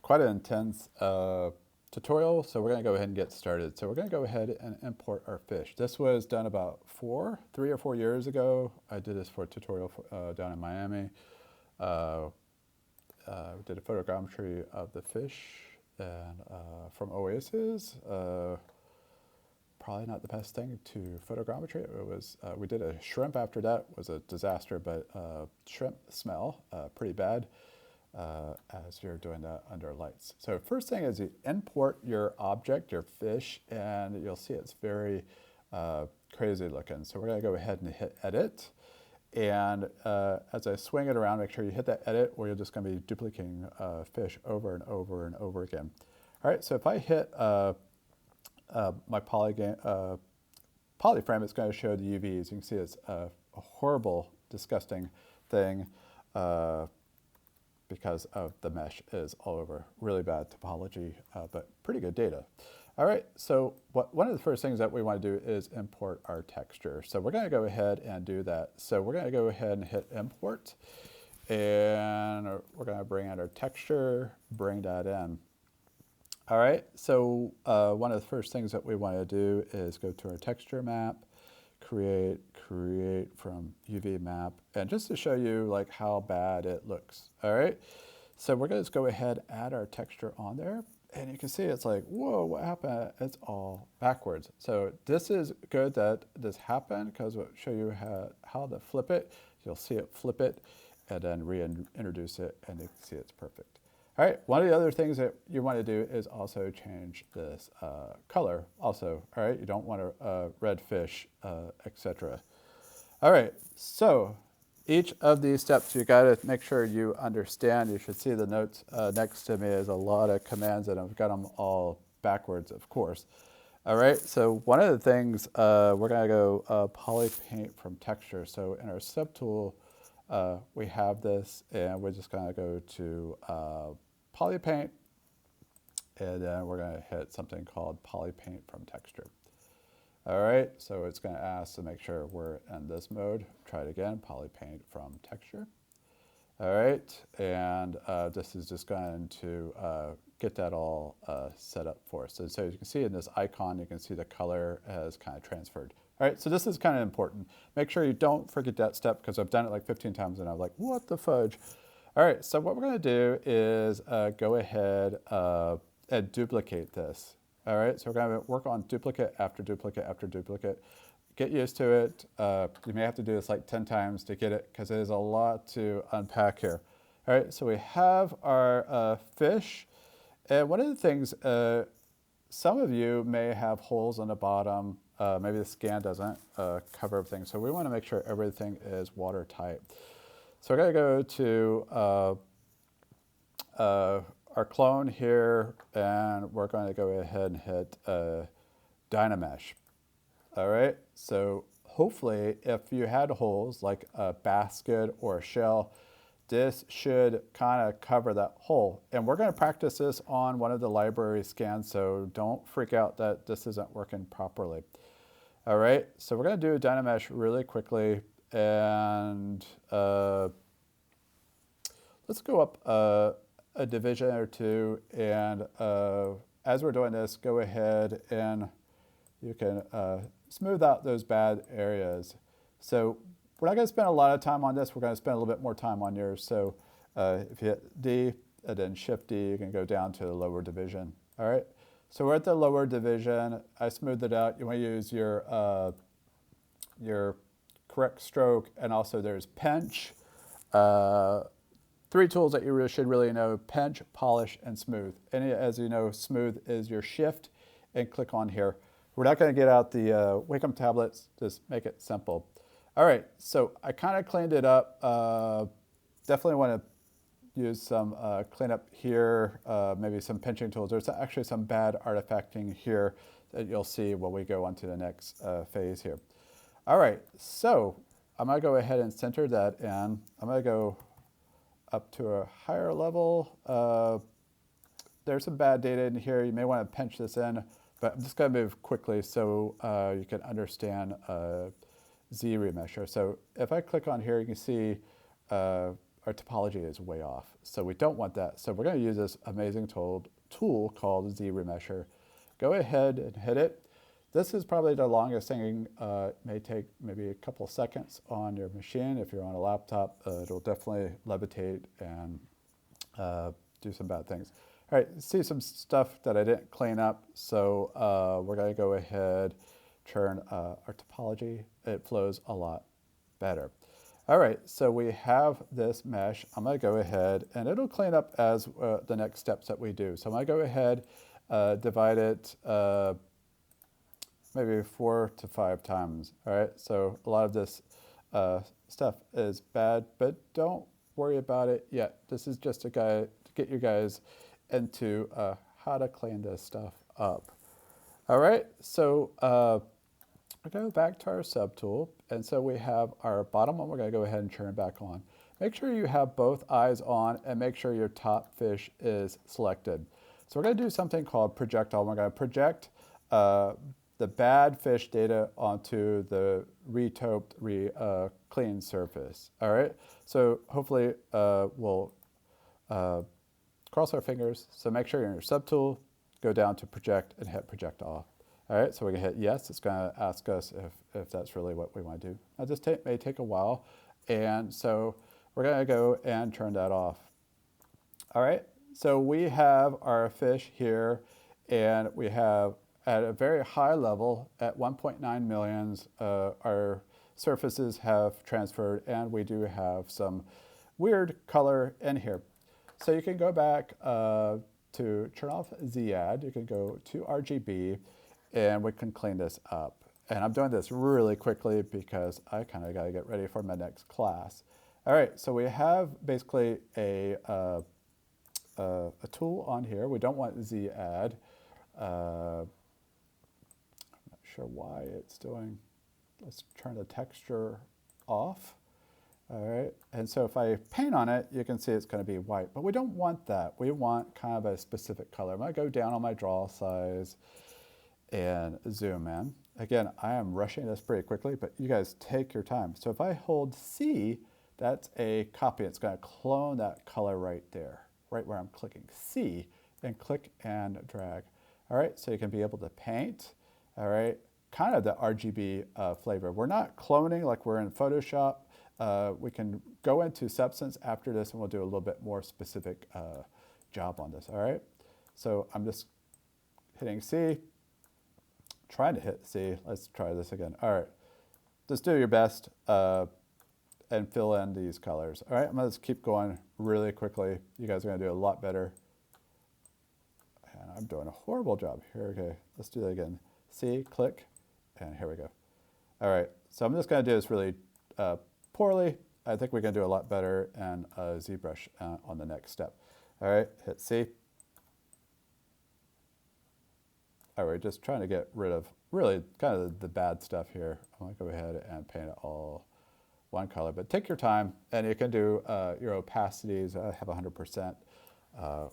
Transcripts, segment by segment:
quite an intense tutorial, so we're going to go ahead and get started. So we're going to go ahead and import our fish. This was done about 3 or 4 years ago. I did this for a tutorial down in Miami. We did a photogrammetry of the fish and from Oasis. Probably not the best thing to photogrammetry. It was, we did a shrimp after that. It was a disaster, but shrimp smell pretty bad as you're doing that under lights. So first thing is you import your object, your fish, and you'll see it's very crazy looking. So we're gonna go ahead and hit edit. And as I swing it around, make sure you hit that edit or you're just gonna be duplicating fish over and over and over again. All right, so if I hit my polyframe, it's going to show the UVs. You can see it's a horrible, disgusting thing because of the mesh is all over. Really bad topology, but pretty good data. All right, so one of the first things that we want to do is import our texture. So we're going to go ahead and do that. So we're going to go ahead and hit import, and we're going to bring in our texture, bring that in. All right, so one of the first things that we want to do is go to our texture map, create from UV map, and just to show you like how bad it looks. All right, so we're going to just go ahead, add our texture on there, and you can see it's like, whoa, what happened? It's all backwards. So this is good that this happened because we'll show you how to flip it. You'll see it flip it and then reintroduce it, and you can see it's perfect. All right, one of the other things that you want to do is also change this color also. All right, you don't want a red fish, etc. All right, so each of these steps you got to make sure you understand. You should see the notes next to me is a lot of commands, and I've got them all backwards, of course. All right, so one of the things, we're going to go poly paint from texture. So in our subtool, we have this, and we're just going to go to poly paint, and then we're going to hit something called poly paint from texture. All right, so it's going to ask to make sure we're in this mode. Try it again, poly paint from texture. All right, and this is just going to get that all set up for us. So you can see in this icon, you can see the color has kind of transferred. All right, so this is kind of important. Make sure you don't forget that step because I've done it like 15 times and I'm like, what the fudge? All right, so what we're going to do is go ahead and duplicate this. All right, so we're going to work on duplicate after duplicate after duplicate. Get used to it. You may have to do this like 10 times to get it because there's a lot to unpack here. All right, so we have our fish. And one of the things, some of you may have holes on the bottom. Maybe the scan doesn't cover everything. So we want to make sure everything is watertight. So we're going to go to our clone here, and we're going to go ahead and hit Dynamesh. All right, so hopefully if you had holes like a basket or a shell, this should kind of cover that hole. And we're going to practice this on one of the library scans, so don't freak out that this isn't working properly. All right, so we're going to do a Dynamesh really quickly, and let's go up a division or two, and as we're doing this, go ahead and you can smooth out those bad areas. So we're not going to spend a lot of time on this. We're going to spend a little bit more time on yours. So if you hit D and then Shift D, you can go down to the lower division. All right. So we're at the lower division. I smoothed it out. You want to use your correct stroke, and also there's pinch. 3 tools that you should really know: pinch, polish, and smooth. And as you know, smooth is your shift, and click on here. We're not going to get out the Wacom tablets, just make it simple. All right, so I kind of cleaned it up. Definitely want to use some cleanup here, maybe some pinching tools. There's actually some bad artifacting here that you'll see when we go on to the next phase here. All right, so I'm going to go ahead and center that in. I'm going to go up to a higher level. There's some bad data in here. You may want to pinch this in, but I'm just going to move quickly so you can understand Z remesher. So if I click on here, you can see our our topology is way off. So we don't want that. So we're going to use this amazing tool called ZRemesher. Go ahead and hit it. This is probably the longest thing. It may take maybe a couple seconds on your machine. If you're on a laptop, it'll definitely levitate and do some bad things. All right, see some stuff that I didn't clean up. So we're going to go ahead, turn our topology. It flows a lot better. All right, so we have this mesh. I'm going to go ahead, and it'll clean up as the next steps that we do. So I'm going to go ahead, divide it maybe 4 to 5 times. All right, so a lot of this stuff is bad, but don't worry about it yet. This is just a guide to get you guys into how to clean this stuff up. All right, so we go back to our subtool, and so we have our bottom one. We're going to go ahead and turn back on. Make sure you have both eyes on, and make sure your top fish is selected. So we're going to do something called project all. We're going to project the bad fish data onto the retoped, clean surface. All right, so hopefully we'll cross our fingers. So make sure you're in your subtool, go down to project and hit project all. All right, so we're gonna hit yes. It's gonna ask us if that's really what we wanna do. Now this may take a while, and so we're gonna go and turn that off. All right, so we have our fish here, and we have at a very high level, at 1.9 millions, our surfaces have transferred, and we do have some weird color in here. So you can go back to turn off Z-Add, you can go to RGB, and we can clean this up. And I'm doing this really quickly because I kind of got to get ready for my next class. All right, so we have basically a tool on here. We don't want Z-Add. I'm not sure why it's doing. Let's turn the texture off. All right, and so if I paint on it, you can see it's going to be white, but we don't want that. We want kind of a specific color. I'm going to go down on my draw size and zoom in. Again, I am rushing this pretty quickly, but you guys take your time. So if I hold C, that's a copy. It's going to clone that color right there, right where I'm clicking C, and click and drag. All right, so you can be able to paint, all right, kind of the RGB flavor. We're not cloning like we're in Photoshop. We can go into Substance after this, and we'll do a little bit more specific job on this, all right? So I'm just hitting C, trying to hit C. Let's try this again. All right, just do your best and fill in these colors. All right, I'm gonna just keep going really quickly. You guys are gonna do a lot better. And I'm doing a horrible job here. Okay, let's do that again. C, click, and here we go. All right, so I'm just gonna do this really poorly. I think we can do a lot better and ZBrush on the next step. All right, hit C. All right, just trying to get rid of really kind of the bad stuff here. I'm gonna go ahead and paint it all one color, but take your time, and you can do your opacities. I have 100%,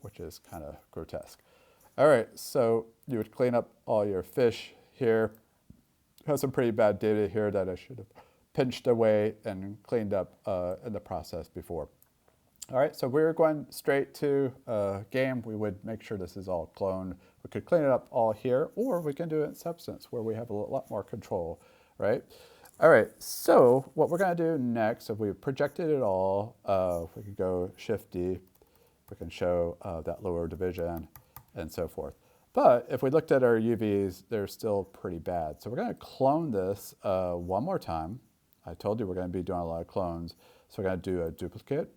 which is kind of grotesque. All right, so you would clean up all your fish here. Have some pretty bad data here that I should have pinched away and cleaned up in the process before. All right, so we're going straight to game. We would make sure this is all cloned. We could clean it up all here, or we can do it in Substance where we have a lot more control, right? All right, so what we're gonna do next, if we've projected it all, we can go Shift-D, we can show that lower division and so forth. But if we looked at our UVs, they're still pretty bad. So we're gonna clone this one more time. I told you we're gonna be doing a lot of clones. So we're gonna do a duplicate,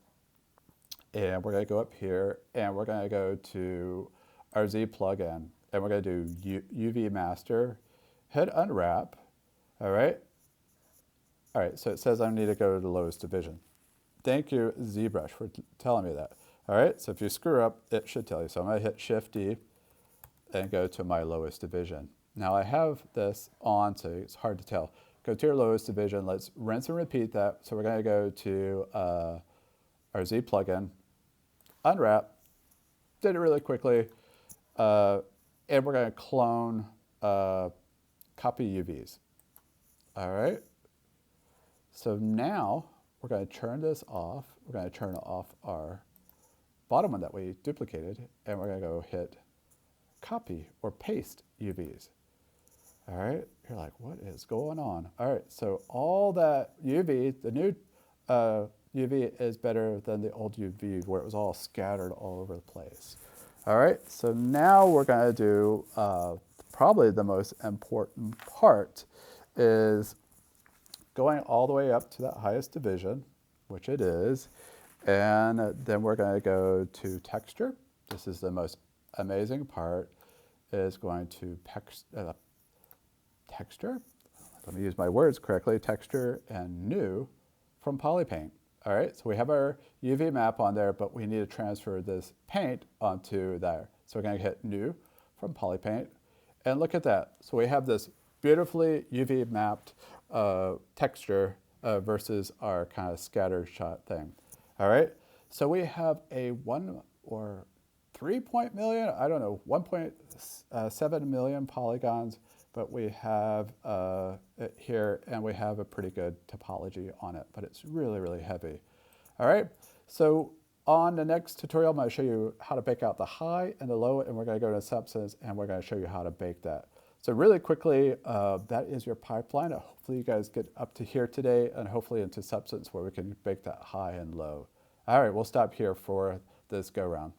and we're gonna go up here, and we're gonna go to our Z plugin, and we're gonna do UV master, hit unwrap, all right? All right, so it says I need to go to the lowest division. Thank you, ZBrush, for telling me that. All right, so if you screw up, it should tell you. So I'm gonna hit Shift-D and go to my lowest division. Now I have this on, so it's hard to tell. Go to your lowest division. Let's rinse and repeat that. So we're gonna go to our Z plugin, unwrap, did it really quickly, and we're gonna clone copy UVs. All right. So now we're going to turn this off. We're going to turn off our bottom one that we duplicated, and we're going to go hit copy or paste UVs. All right, you're like, what is going on? All right, so all that UV, the new UV is better than the old UV where it was all scattered all over the place. All right, so now we're going to do probably the most important part is going all the way up to that highest division, which it is, and then we're going to go to texture. This is the most amazing part, is going to texture, let me use my words correctly, texture and new from Polypaint. All right, so we have our UV map on there, but we need to transfer this paint onto there. So we're going to hit new from Polypaint, and look at that. So we have this beautifully UV mapped texture versus our kind of scattered shot thing. All right, so we have a 1 or 3 million, I don't know, 1.7 million polygons, but we have it here, and we have a pretty good topology on it, but it's really, really heavy. All right, so on the next tutorial, I'm going to show you how to bake out the high and the low, and we're going to go to substance, and we're going to show you how to bake that. So really quickly, that is your pipeline. Hopefully you guys get up to here today, and hopefully into substance where we can bake that high and low. All right, we'll stop here for this go round.